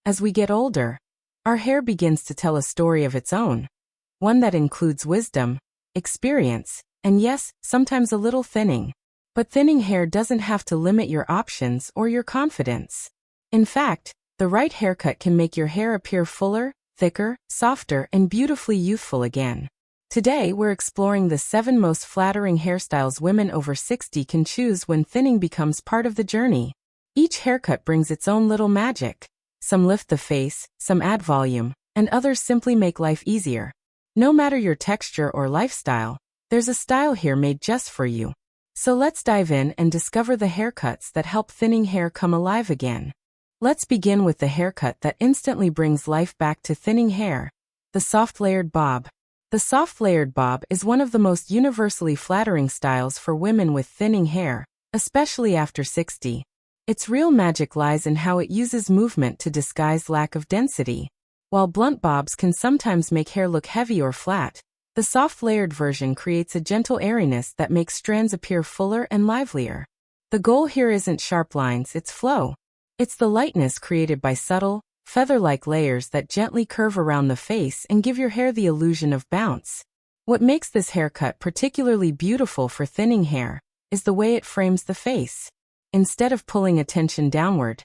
As we get older, our hair begins to tell a story of its own, one that includes wisdom, experience, and yes, sometimes a little thinning. But thinning hair doesn't have to limit your options or your confidence. In fact, the right haircut can make your hair appear fuller, thicker, softer, and beautifully youthful again. Today, we're exploring the 7 most flattering hairstyles women over 60 can choose when thinning becomes part of the journey. Each haircut brings its own little magic. Some lift the face, some add volume, and others simply make life easier. No matter your texture or lifestyle, there's a style here made just for you. So let's dive in and discover the haircuts that help thinning hair come alive again. Let's begin with the haircut that instantly brings life back to thinning hair: the soft layered bob. The soft layered bob is one of the most universally flattering styles for women with thinning hair, especially after 60. Its real magic lies in how it uses movement to disguise lack of density. While blunt bobs can sometimes make hair look heavy or flat, the soft layered version creates a gentle airiness that makes strands appear fuller and livelier. The goal here isn't sharp lines, it's flow. It's the lightness created by subtle, feather-like layers that gently curve around the face and give your hair the illusion of bounce. What makes this haircut particularly beautiful for thinning hair is the way it frames the face. Instead of pulling attention downward,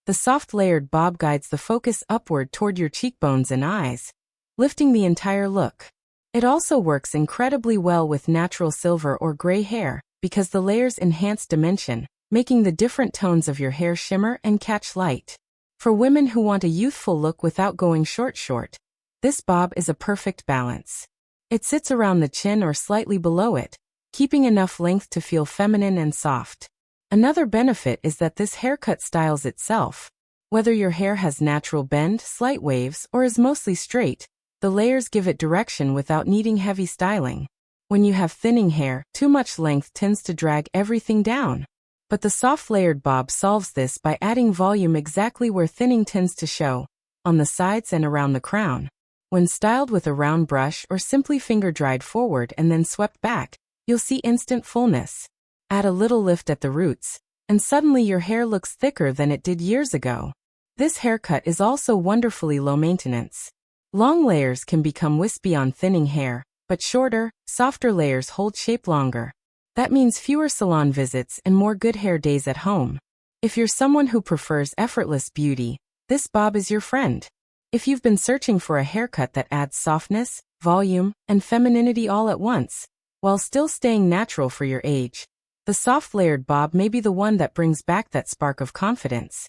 the soft layered bob guides the focus upward toward your cheekbones and eyes, lifting the entire look. It also works incredibly well with natural silver or gray hair because the layers enhance dimension, making the different tones of your hair shimmer and catch light. For women who want a youthful look without going short, this bob is a perfect balance. It sits around the chin or slightly below it, keeping enough length to feel feminine and soft. Another benefit is that this haircut styles itself. Whether your hair has natural bend, slight waves, or is mostly straight, the layers give it direction without needing heavy styling. When you have thinning hair, too much length tends to drag everything down. But the soft layered bob solves this by adding volume exactly where thinning tends to show, on the sides and around the crown. When styled with a round brush or simply finger-dried forward and then swept back, you'll see instant fullness. Add a little lift at the roots, and suddenly your hair looks thicker than it did years ago. This haircut is also wonderfully low maintenance. Long layers can become wispy on thinning hair, but shorter, softer layers hold shape longer. That means fewer salon visits and more good hair days at home. If you're someone who prefers effortless beauty, this bob is your friend. If you've been searching for a haircut that adds softness, volume, and femininity all at once, while still staying natural for your age, the soft layered bob may be the one that brings back that spark of confidence.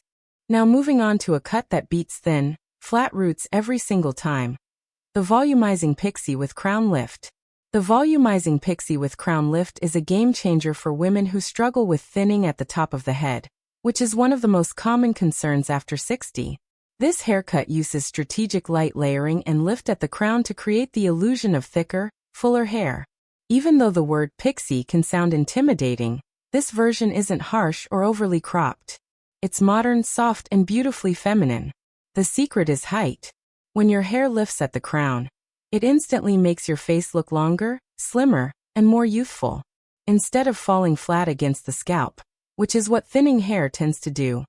Now moving on to a cut that beats thin, flat roots every single time. The volumizing pixie with crown lift. The volumizing pixie with crown lift is a game changer for women who struggle with thinning at the top of the head, which is one of the most common concerns after 60. This haircut uses strategic light layering and lift at the crown to create the illusion of thicker, fuller hair. Even though the word pixie can sound intimidating, this version isn't harsh or overly cropped. It's modern, soft, and beautifully feminine. The secret is height. When your hair lifts at the crown, it instantly makes your face look longer, slimmer, and more youthful. Instead of falling flat against the scalp, which is what thinning hair tends to do,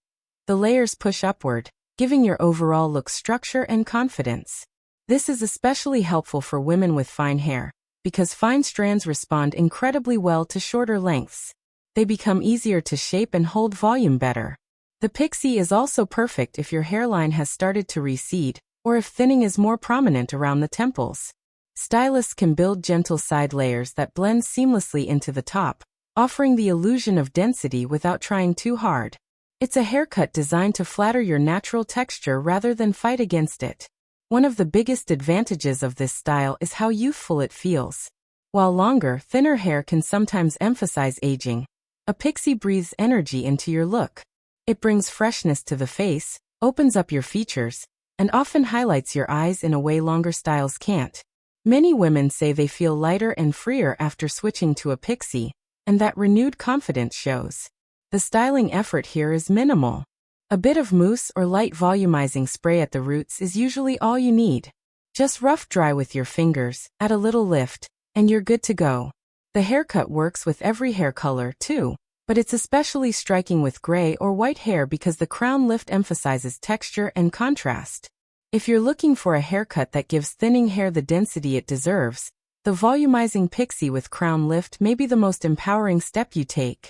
the layers push upward, giving your overall look structure and confidence. This is especially helpful for women with fine hair, because fine strands respond incredibly well to shorter lengths. They become easier to shape and hold volume better. The pixie is also perfect if your hairline has started to recede, or if thinning is more prominent around the temples. Stylists can build gentle side layers that blend seamlessly into the top, offering the illusion of density without trying too hard. It's a haircut designed to flatter your natural texture rather than fight against it. One of the biggest advantages of this style is how youthful it feels. While longer, thinner hair can sometimes emphasize aging, a pixie breathes energy into your look. It brings freshness to the face, opens up your features, and often highlights your eyes in a way longer styles can't. Many women say they feel lighter and freer after switching to a pixie, and that renewed confidence shows. The styling effort here is minimal. A bit of mousse or light volumizing spray at the roots is usually all you need. Just rough dry with your fingers, add a little lift, and you're good to go. The haircut works with every hair color, too. But it's especially striking with gray or white hair because the crown lift emphasizes texture and contrast. If you're looking for a haircut that gives thinning hair the density it deserves, the volumizing pixie with crown lift may be the most empowering step you take.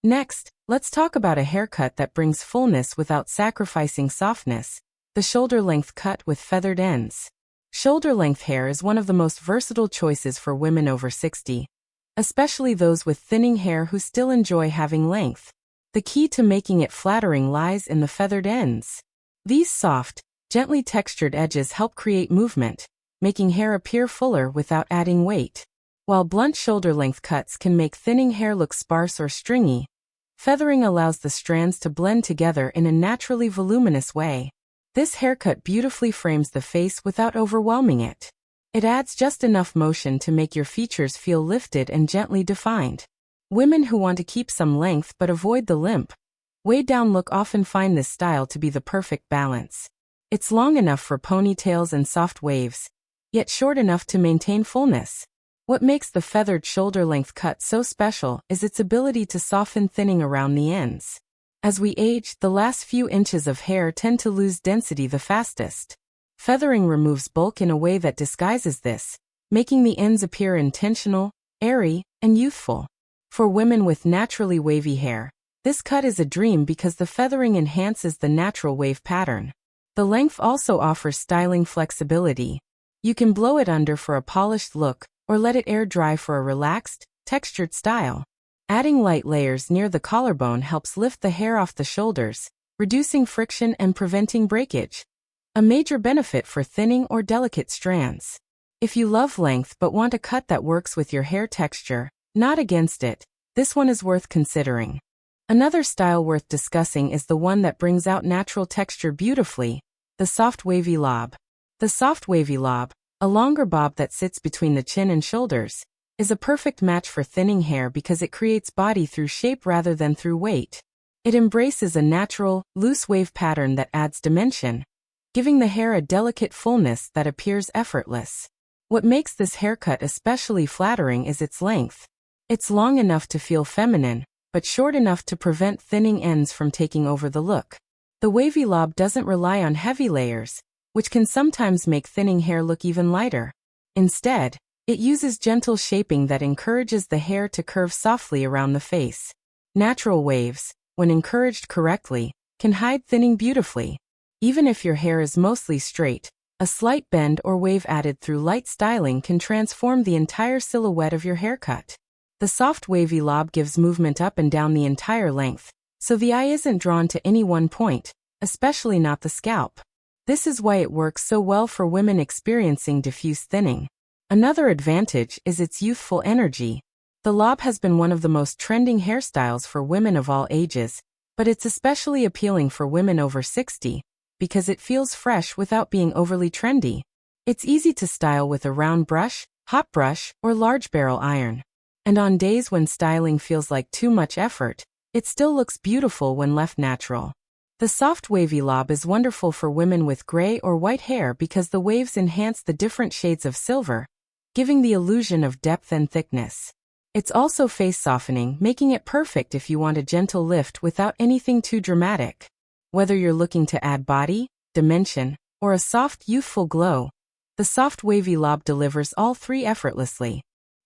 Next, let's talk about a haircut that brings fullness without sacrificing softness, the shoulder-length cut with feathered ends. Shoulder-length hair is one of the most versatile choices for women over 60, especially those with thinning hair who still enjoy having length. The key to making it flattering lies in the feathered ends. These soft, gently textured edges help create movement, making hair appear fuller without adding weight. While blunt shoulder-length cuts can make thinning hair look sparse or stringy, feathering allows the strands to blend together in a naturally voluminous way. This haircut beautifully frames the face without overwhelming it. It adds just enough motion to make your features feel lifted and gently defined. Women who want to keep some length but avoid the limp, weighed-down look often find this style to be the perfect balance. It's long enough for ponytails and soft waves, yet short enough to maintain fullness. What makes the feathered shoulder-length cut so special is its ability to soften thinning around the ends. As we age, the last few inches of hair tend to lose density the fastest. Feathering removes bulk in a way that disguises this, making the ends appear intentional, airy, and youthful. For women with naturally wavy hair, this cut is a dream because the feathering enhances the natural wave pattern. The length also offers styling flexibility. You can blow it under for a polished look, or let it air dry for a relaxed, textured style. Adding light layers near the collarbone helps lift the hair off the shoulders, reducing friction and preventing breakage. A major benefit for thinning or delicate strands. If you love length but want a cut that works with your hair texture, not against it, this one is worth considering. Another style worth discussing is the one that brings out natural texture beautifully, the soft wavy lob. The soft wavy lob, a longer bob that sits between the chin and shoulders, is a perfect match for thinning hair because it creates body through shape rather than through weight. It embraces a natural, loose wave pattern that adds dimension, giving the hair a delicate fullness that appears effortless. What makes this haircut especially flattering is its length. It's long enough to feel feminine, but short enough to prevent thinning ends from taking over the look. The wavy lob doesn't rely on heavy layers, which can sometimes make thinning hair look even lighter. Instead, it uses gentle shaping that encourages the hair to curve softly around the face. Natural waves, when encouraged correctly, can hide thinning beautifully. Even if your hair is mostly straight, a slight bend or wave added through light styling can transform the entire silhouette of your haircut. The soft wavy lob gives movement up and down the entire length, so the eye isn't drawn to any one point, especially not the scalp. This is why it works so well for women experiencing diffuse thinning. Another advantage is its youthful energy. The lob has been one of the most trending hairstyles for women of all ages, but it's especially appealing for women over 60, because it feels fresh without being overly trendy. It's easy to style with a round brush, hot brush, or large barrel iron. And on days when styling feels like too much effort, it still looks beautiful when left natural. The soft wavy lob is wonderful for women with gray or white hair because the waves enhance the different shades of silver, giving the illusion of depth and thickness. It's also face softening, making it perfect if you want a gentle lift without anything too dramatic. Whether you're looking to add body, dimension, or a soft, youthful glow, the soft wavy lob delivers all three effortlessly.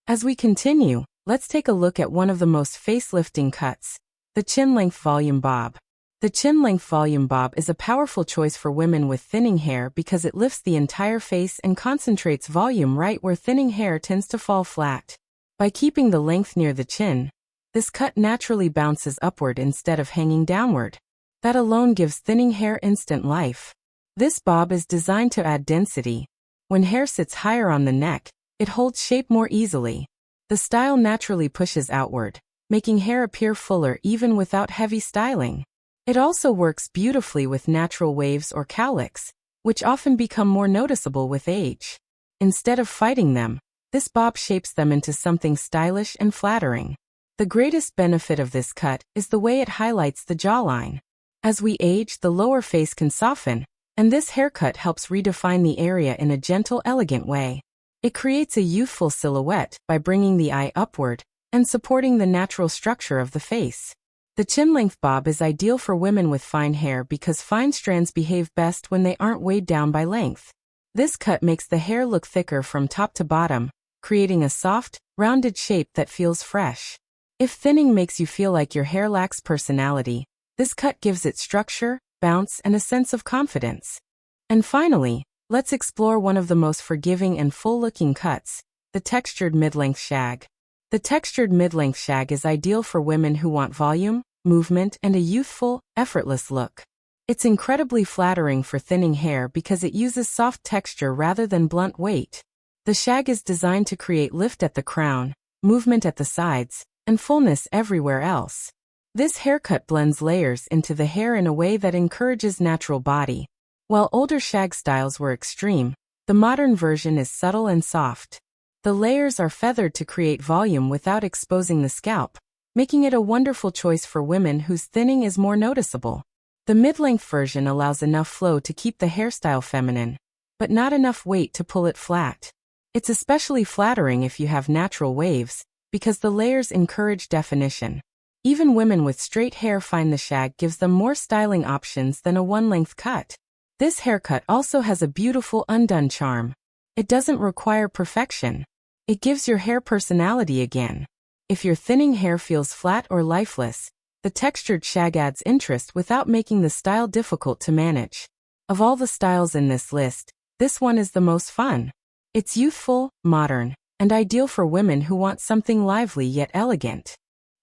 As we continue, let's take a look at one of the most face-lifting cuts, the chin-length volume bob. The chin-length volume bob is a powerful choice for women with thinning hair because it lifts the entire face and concentrates volume right where thinning hair tends to fall flat. By keeping the length near the chin, this cut naturally bounces upward instead of hanging downward. That alone gives thinning hair instant life. This bob is designed to add density. When hair sits higher on the neck, it holds shape more easily. The style naturally pushes outward, making hair appear fuller even without heavy styling. It also works beautifully with natural waves or cowlicks, which often become more noticeable with age. Instead of fighting them, this bob shapes them into something stylish and flattering. The greatest benefit of this cut is the way it highlights the jawline. As we age, the lower face can soften, and this haircut helps redefine the area in a gentle, elegant way. It creates a youthful silhouette by bringing the eye upward, and supporting the natural structure of the face. The chin-length bob is ideal for women with fine hair because fine strands behave best when they aren't weighed down by length. This cut makes the hair look thicker from top to bottom, creating a soft, rounded shape that feels fresh. If thinning makes you feel like your hair lacks personality, this cut gives it structure, bounce, and a sense of confidence. And finally, let's explore one of the most forgiving and full-looking cuts, the textured mid-length shag. The textured mid-length shag is ideal for women who want volume, movement, and a youthful, effortless look. It's incredibly flattering for thinning hair because it uses soft texture rather than blunt weight. The shag is designed to create lift at the crown, movement at the sides, and fullness everywhere else. This haircut blends layers into the hair in a way that encourages natural body. While older shag styles were extreme, the modern version is subtle and soft. The layers are feathered to create volume without exposing the scalp, making it a wonderful choice for women whose thinning is more noticeable. The mid-length version allows enough flow to keep the hairstyle feminine, but not enough weight to pull it flat. It's especially flattering if you have natural waves, because the layers encourage definition. Even women with straight hair find the shag gives them more styling options than a one-length cut. This haircut also has a beautiful undone charm. It doesn't require perfection. It gives your hair personality again. If your thinning hair feels flat or lifeless, the textured shag adds interest without making the style difficult to manage. Of all the styles in this list, this one is the most fun. It's youthful, modern, and ideal for women who want something lively yet elegant.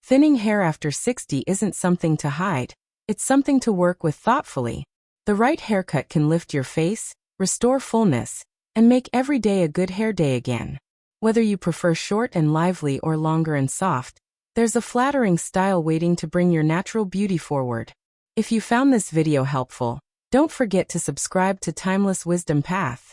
Thinning hair after 60 isn't something to hide. It's something to work with thoughtfully. The right haircut can lift your face, restore fullness, and make every day a good hair day again. Whether you prefer short and lively or longer and soft, there's a flattering style waiting to bring your natural beauty forward. If you found this video helpful, don't forget to subscribe to Timeless Wisdom Path.